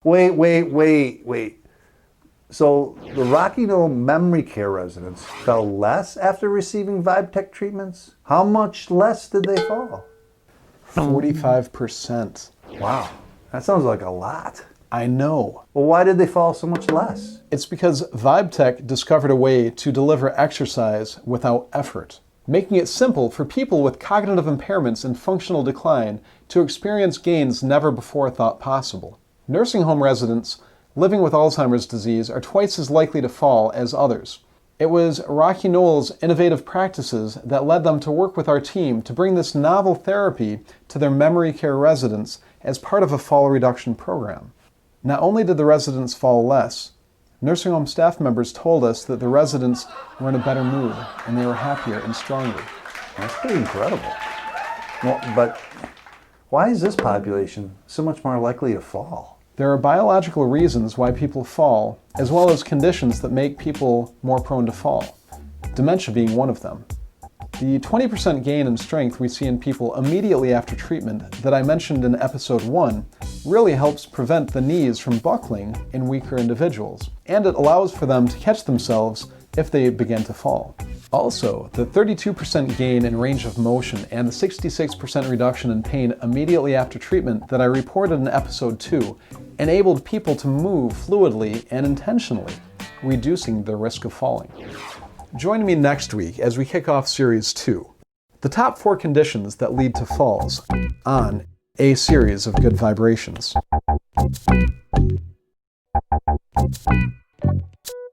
Wait. So the Rocky Knoll memory care residents fell less after receiving VibeTech treatments? How much less did they fall? 45%. Wow, that sounds like a lot. I know. Well, why did they fall so much less? It's because VibeTech discovered a way to deliver exercise without effort, making it simple for people with cognitive impairments and functional decline to experience gains never before thought possible. Nursing home residents living with Alzheimer's disease are twice as likely to fall as others. It was Rocky Knoll's innovative practices that led them to work with our team to bring this novel therapy to their memory care residents as part of a fall reduction program. Not only did the residents fall less, nursing home staff members told us that the residents were in a better mood and they were happier and stronger. That's pretty incredible. Well, but why is this population so much more likely to fall? There are biological reasons why people fall, as well as conditions that make people more prone to fall, dementia being one of them. The 20% gain in strength we see in people immediately after treatment that I mentioned in episode 1 really helps prevent the knees from buckling in weaker individuals, and it allows for them to catch themselves if they begin to fall. Also, the 32% gain in range of motion and the 66% reduction in pain immediately after treatment that I reported in episode 2 enabled people to move fluidly and intentionally, reducing their risk of falling. Join me next week as we kick off Series 2, the top 4 conditions that lead to falls, on A Series of Good Vibrations.